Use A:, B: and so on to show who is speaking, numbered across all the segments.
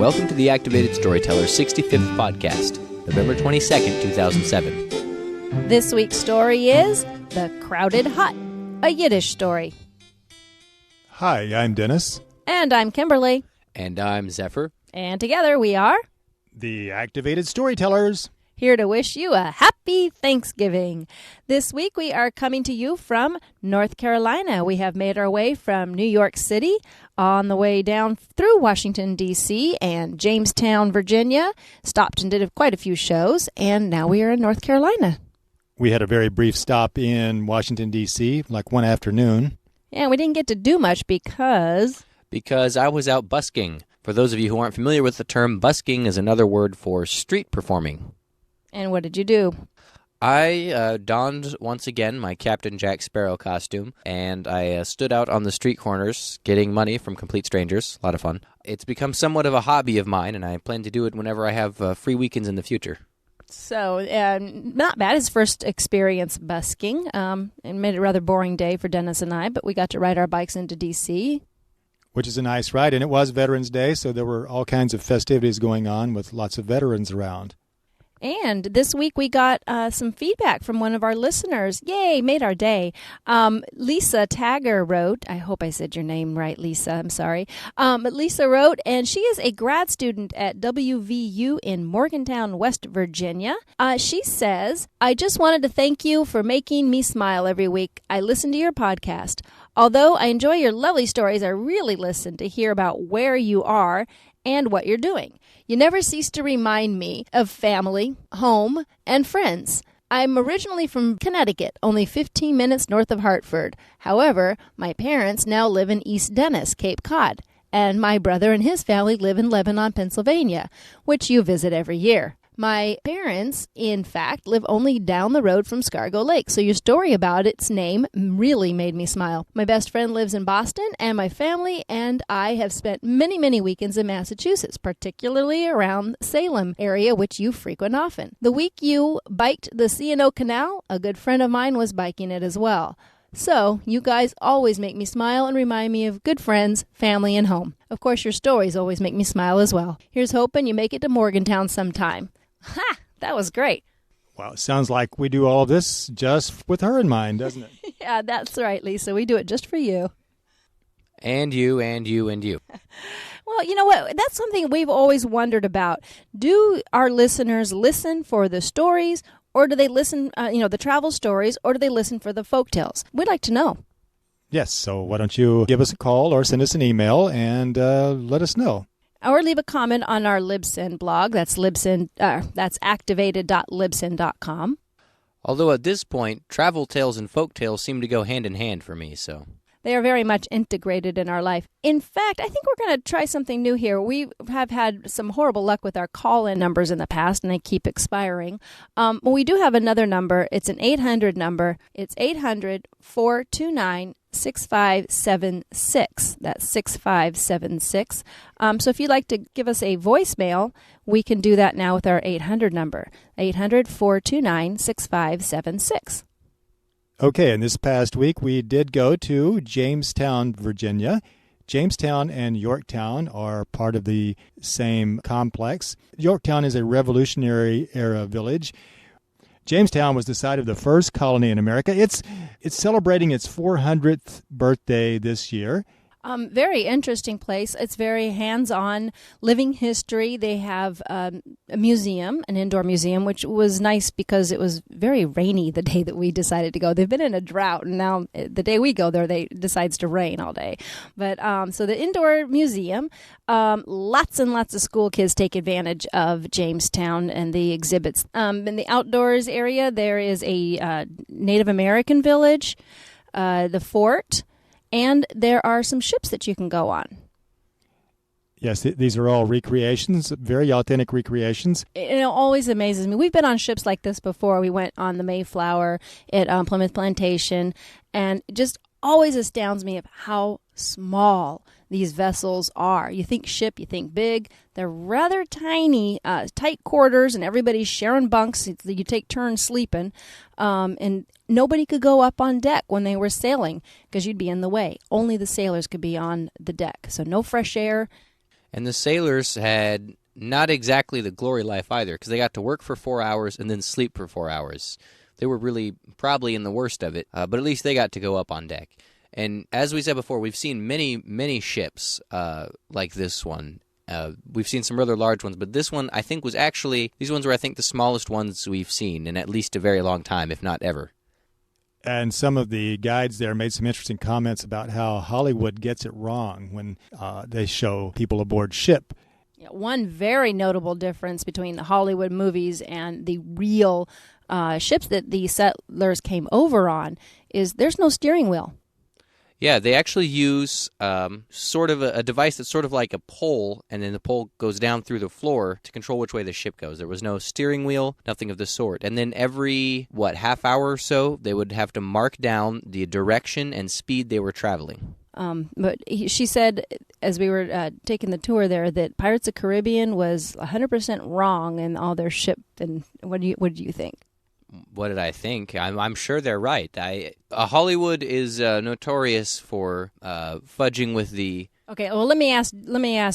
A: welcome to the Activated Storyteller's 65th podcast, November 22nd, 2007.
B: This week's story is The Crowded Hut, a Yiddish story.
C: Hi, I'm Dennis.
B: And I'm Kimberly.
A: And I'm Zephyr.
B: And together we are
C: the Activated Storytellers.
B: Here to wish you a happy Thanksgiving. This week we are coming to you from North Carolina. We have made our way from New York City on the way down through Washington, D.C. and Jamestown, Virginia. Stopped and did quite a few shows, and now we are in North Carolina.
C: We had a very brief stop in Washington, D.C., like one afternoon.
B: And we didn't get to do much because
A: I was out busking. For those of you who aren't familiar with the term, busking is another word for street performing.
B: And what did you do?
A: I donned once again my Captain Jack Sparrow costume, and I stood out on the street corners getting money from complete strangers. A lot of fun. It's become somewhat of a hobby of mine, and I plan to do it whenever I have free weekends in the future.
B: So, not bad. His first experience busking. It made it a rather boring day for Dennis and I, but we got to ride our bikes into D.C.,
C: which is a nice ride, and it was Veterans Day, so there were all kinds of festivities going on with lots of veterans around.
B: And this week we got some feedback from one of our listeners. Yay, made our day. Lisa Tagger wrote, I hope I said your name right, Lisa, I'm sorry. But Lisa wrote, and she is a grad student at WVU in Morgantown, West Virginia. She says, I just wanted to thank you for making me smile every week. I listen to your podcast. Although I enjoy your lovely stories, I really listen to hear about where you are and what you're doing. You never cease to remind me of family, home, and friends. I'm originally from Connecticut, only 15 minutes north of Hartford. However, my parents now live in East Dennis, Cape Cod, and my brother and his family live in Lebanon, Pennsylvania, which you visit every year. My parents, in fact, live only down the road from Scargo Lake, so your story about its name really made me smile. My best friend lives in Boston, and my family and I have spent many, many weekends in Massachusetts, particularly around Salem area, which you frequent often. The week you biked the C&O Canal, a good friend of mine was biking it as well. So, you guys always make me smile and remind me of good friends, family, and home. Of course, your stories always make me smile as well. Here's hoping you make it to Morgantown sometime. Ha! That was great.
C: Well, it sounds like we do all of this just with her in mind, doesn't it?
B: Yeah, that's right, Lisa. We do it just for you.
A: And you, and you, and you.
B: Well, you know what? That's something we've always wondered about. Do our listeners listen for the stories, or do they listen, the travel stories, or do they listen for the folktales? We'd like to know. Yes,
C: so why don't you give us a call or send us an email and let us know.
B: Or leave a comment on our Libsyn blog. That's activated.libsyn.com.
A: Although at this point, travel tales and folk tales seem to go hand in hand for me, so
B: they are very much integrated in our life. In fact, I think we're going to try something new here. We have had some horrible luck with our call-in numbers in the past, and they keep expiring. We do have another number. It's an 800 number. It's 800-429-6576. That's 6576. So if you'd like to give us a voicemail, we can do that now with our 800 number, 800-429-6576.
C: Okay, and this past week we did go to Jamestown, Virginia. Jamestown and Yorktown are part of the same complex. Yorktown is a Revolutionary-era village. Jamestown was the site of the first colony in America. It's celebrating its 400th birthday this year.
B: Very interesting place. It's very hands-on, living history. They have a museum, an indoor museum, which was nice because it was very rainy the day that we decided to go. They've been in a drought, and now the day we go there, it decides to rain all day. But so the indoor museum, lots and lots of school kids take advantage of Jamestown and the exhibits. In the outdoors area, there is a Native American village, the fort, and there are some ships that you can go on.
C: Yes, these are all recreations, very authentic recreations.
B: It always amazes me. We've been on ships like this before. We went on the Mayflower at Plymouth Plantation, and it just always astounds me of how small these vessels are. You think ship, you think big. They're rather tiny, tight quarters, and everybody's sharing bunks. You take turns sleeping, and nobody could go up on deck when they were sailing because you'd be in the way. Only the sailors could be on the deck, so no fresh air.
A: And the sailors had not exactly the glory life either, because they got to work for 4 hours and then sleep for 4 hours. They were really probably in the worst of it, but at least they got to go up on deck. And as we said before, we've seen many, many ships like this one. We've seen some rather large ones, but this one, I think, these ones were, I think, the smallest ones we've seen in at least a very long time, if not ever.
C: And some of the guides there made some interesting comments about how Hollywood gets it wrong when they show people aboard ship.
B: One very notable difference between the Hollywood movies and the real ships that the settlers came over on is there's no steering wheel.
A: Yeah, they actually use sort of a device that's sort of like a pole, and then the pole goes down through the floor to control which way the ship goes. There was no steering wheel, nothing of the sort. And then every, half hour or so, they would have to mark down the direction and speed they were traveling.
B: But she said, as we were taking the tour there, that Pirates of the Caribbean was 100% wrong in all their ship. And what do you think?
A: What did I think? I'm sure they're right. Hollywood is notorious for fudging with the...
B: Okay, well, let me ask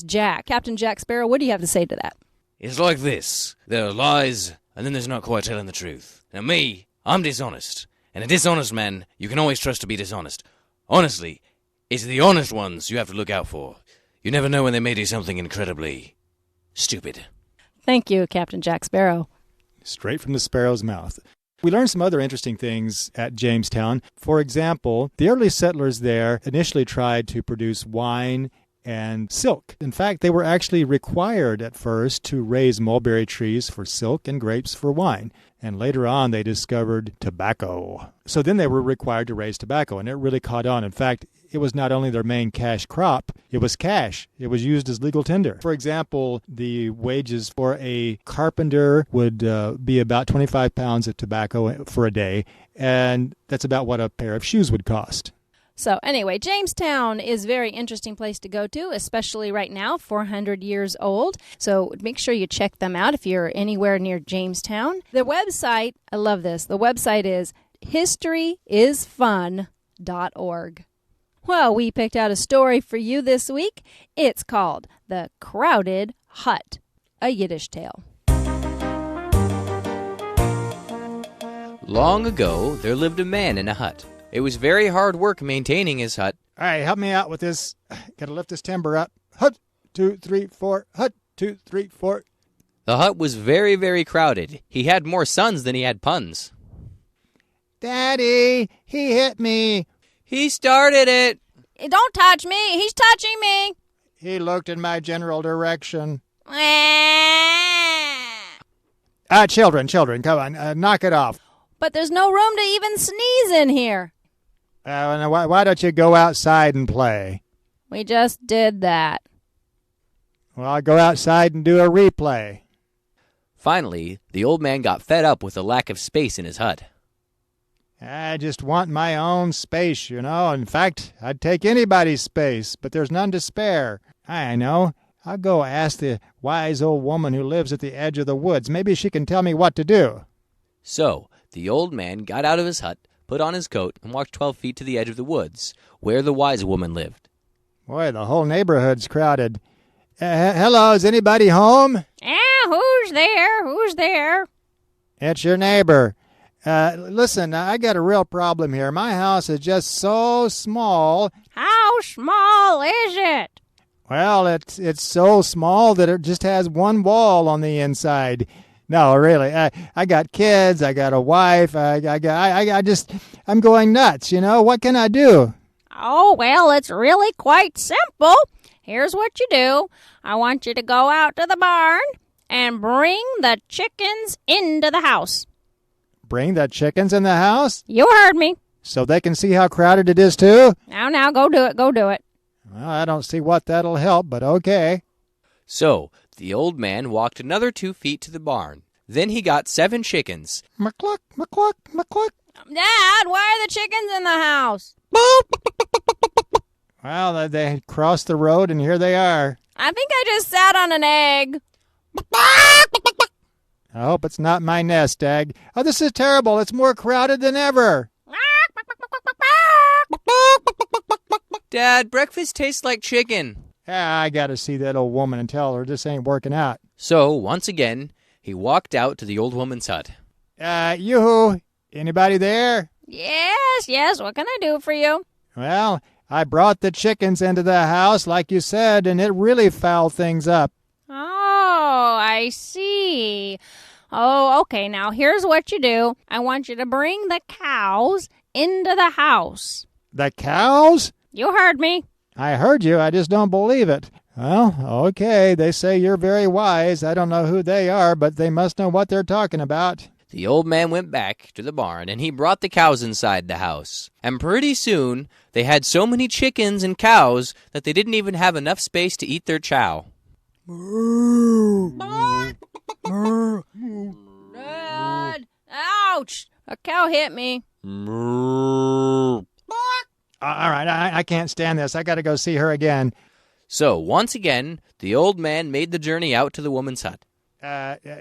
B: Jack. Captain Jack Sparrow, what do you have to say to that?
D: It's like this. There are lies, and then there's not quite telling the truth. Now me, I'm dishonest. And a dishonest man, you can always trust to be dishonest. Honestly, it's the honest ones you have to look out for. You never know when they may do something incredibly stupid.
B: Thank you, Captain Jack Sparrow.
C: Straight from the sparrow's mouth. We learned some other interesting things at Jamestown. For example, the early settlers there initially tried to produce wine and silk. In fact, they were actually required at first to raise mulberry trees for silk and grapes for wine. And later on, they discovered tobacco. So then they were required to raise tobacco, and it really caught on. In fact, it was not only their main cash crop, it was cash. It was used as legal tender. For example, the wages for a carpenter would be about 25 pounds of tobacco for a day, and that's about what a pair of shoes would cost.
B: So anyway, Jamestown is a very interesting place to go to, especially right now, 400 years old. So make sure you check them out if you're anywhere near Jamestown. The website, I love this, the website is historyisfun.org. Well, we picked out a story for you this week. It's called The Crowded Hut, a Yiddish tale.
A: Long ago, there lived a man in a hut. It was very hard work maintaining his hut.
C: All right, help me out with this. Got to lift this timber up. Hut, 2, 3, 4. Hut, 2, 3, 4.
A: The hut was very, very crowded. He had more sons than he had puns.
C: Daddy, he hit me.
A: He started it.
B: Don't touch me. He's touching me.
C: He looked in my general direction. Children, come on, knock it off.
B: But there's no room to even sneeze in here.
C: Why don't you go outside and play?
B: We just did that.
C: Well, I'll go outside and do a replay.
A: Finally, the old man got fed up with the lack of space in his hut.
C: I just want my own space, you know. In fact, I'd take anybody's space, but there's none to spare. I know. I'll go ask the wise old woman who lives at the edge of the woods. Maybe she can tell me what to do.
A: So, the old man got out of his hut, put on his coat, and walked 12 feet to the edge of the woods, where the wise woman lived.
C: Boy, the whole neighborhood's crowded. Hello, is anybody home?
B: Who's there? Who's there?
C: It's your neighbor. Listen, I got a real problem here. My house is just so small.
B: How small is it?
C: Well, it's so small that it just has one wall on the inside. No, really. I got kids. I got a wife. I'm going nuts. You know, what can I do?
B: Oh, well, it's really quite simple. Here's what you do. I want you to go out to the barn and bring the chickens into the house.
C: Bring the chickens in the house?
B: You heard me.
C: So they can see how crowded it is, too?
B: Now, go do it. Go do it.
C: Well, I don't see what that'll help, but okay.
A: So, the old man walked another 2 feet to the barn. Then he got 7 chickens.
C: Cluck, cluck, cluck.
B: Dad, why are the chickens in the house?
C: Well, they crossed the road, and here they are.
B: I think I just sat on an egg.
C: I hope it's not my nest egg. Oh, this is terrible. It's more crowded than ever.
A: Dad, breakfast tastes like chicken.
C: I got to see that old woman and tell her this ain't working out.
A: So, once again, he walked out to the old woman's hut.
C: Yoo-hoo, anybody there?
B: Yes, what can I do for you?
C: Well, I brought the chickens into the house like you said, and it really fouled things up.
B: Oh, I see. Oh, okay, now here's what you do. I want you to bring the cows into the house.
C: The cows?
B: You heard me.
C: I heard you, I just don't believe it. Well, okay, they say you're very wise. I don't know who they are, but they must know what they're talking about.
A: The old man went back to the barn, and he brought the cows inside the house. And pretty soon, they had so many chickens and cows that they didn't even have enough space to eat their chow.
B: Dad, ouch! A cow hit me.
C: All right, I can't stand this. I got to go see her again.
A: So, once again, the old man made the journey out to the woman's hut.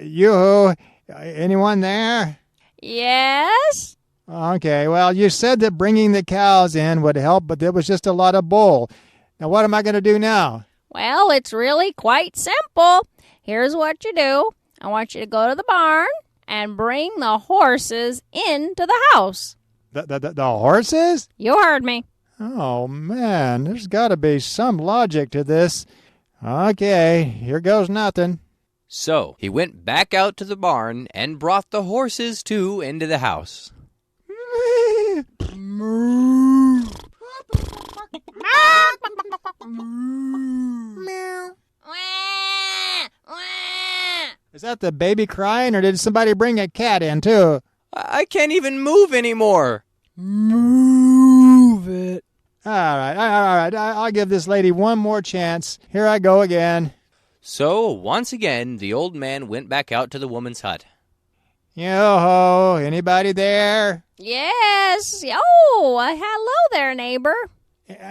C: Yoo-hoo, anyone there?
B: Yes?
C: Okay, well, you said that bringing the cows in would help, but there was just a lot of bull. Now, what am I going to do now?
B: Well, it's really quite simple. Here's what you do. I want you to go to the barn and bring the horses into the house.
C: The horses?
B: You heard me.
C: Oh, man, there's got to be some logic to this. Okay, here goes nothing.
A: So, he went back out to the barn and brought the horses, too, into the house.
C: Is that the baby crying, or did somebody bring a cat in, too?
A: I can't even move anymore.
C: Move it. All right, I'll give this lady one more chance. Here I go again.
A: So, once again, the old man went back out to the woman's hut.
C: Yo-ho, anybody there?
B: Yes. Oh, hello there, neighbor.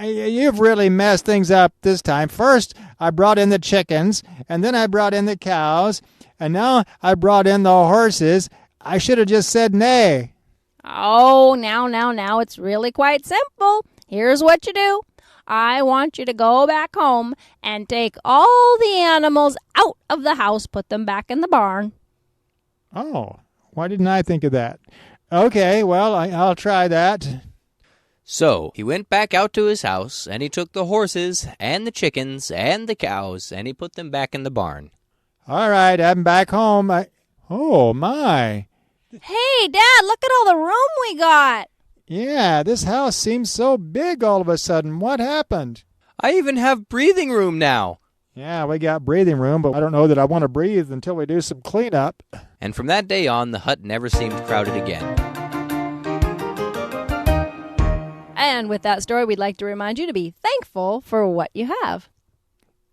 C: You've really messed things up this time. First, I brought in the chickens, and then I brought in the cows, and now I brought in the horses. I should have just said nay.
B: Oh, now, it's really quite simple. Here's what you do. I want you to go back home and take all the animals out of the house, put them back in the barn.
C: Oh, why didn't I think of that? Okay, well, I'll try that.
A: So, he went back out to his house, and he took the horses and the chickens and the cows, and he put them back in the barn.
C: All right, I'm back home. Oh, my.
B: Hey, Dad, look at all the room we got.
C: Yeah, this house seems so big all of a sudden. What happened?
A: I even have breathing room now.
C: Yeah, we got breathing room, but I don't know that I want to breathe until we do some cleanup.
A: And from that day on, the hut never seemed crowded again.
B: And with that story, we'd like to remind you to be thankful for what you have.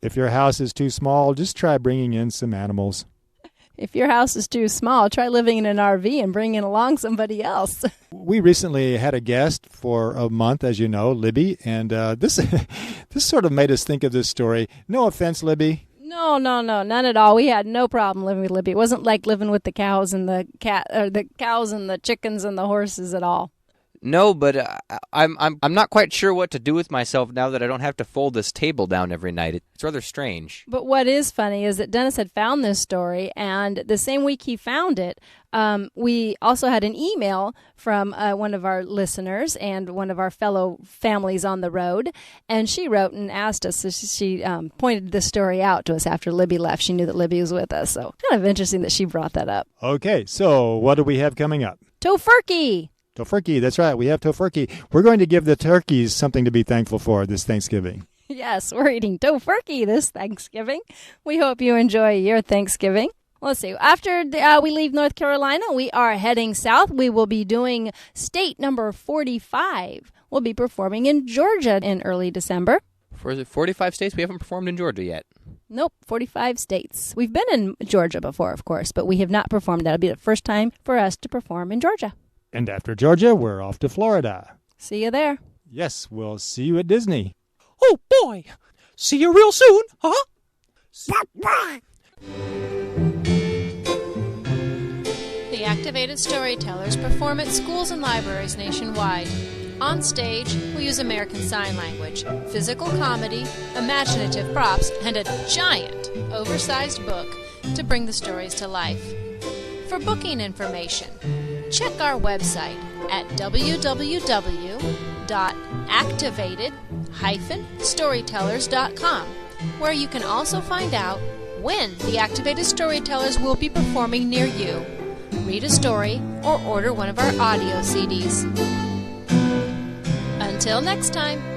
C: If your house is too small, just try bringing in some animals.
B: If your house is too small, try living in an RV and bringing along somebody else.
C: We recently had a guest for a month, as you know, Libby, and this sort of made us think of this story. No offense, Libby.
B: No, none at all. We had no problem living with Libby. It wasn't like living with the cows and the cows and the chickens and the horses at all.
A: No, but I'm not quite sure what to do with myself now that I don't have to fold this table down every night. It's rather strange.
B: But what is funny is that Dennis had found this story, and the same week he found it, we also had an email from one of our listeners and one of our fellow families on the road, and she wrote and asked us. So she pointed this story out to us after Libby left. She knew that Libby was with us, so kind of interesting that she brought that up.
C: Okay, so what do we have coming up?
B: Tofurkey!
C: Tofurkey, that's right. We have tofurkey. We're going to give the turkeys something to be thankful for this Thanksgiving.
B: Yes, we're eating tofurkey this Thanksgiving. We hope you enjoy your Thanksgiving. Let's see. After we leave North Carolina, we are heading south. We will be doing state number 45. We'll be performing in Georgia in early December.
A: For the 45 states, we haven't performed in Georgia yet.
B: Nope, 45 states. We've been in Georgia before, of course, but we have not performed. That'll be the first time for us to perform in Georgia.
C: And after Georgia, we're off to Florida.
B: See you there.
C: Yes, we'll see you at Disney.
A: Oh, boy. See you real soon, huh?
E: The Activated Storytellers perform at schools and libraries nationwide.
B: On stage, we use American Sign Language, physical comedy, imaginative props, and a giant, oversized book to bring the stories to life. For booking information, check our website at www.activated-storytellers.com, where you can also find out when the Activated Storytellers will be performing near you. Read a story or order one of our audio CDs. Until next time.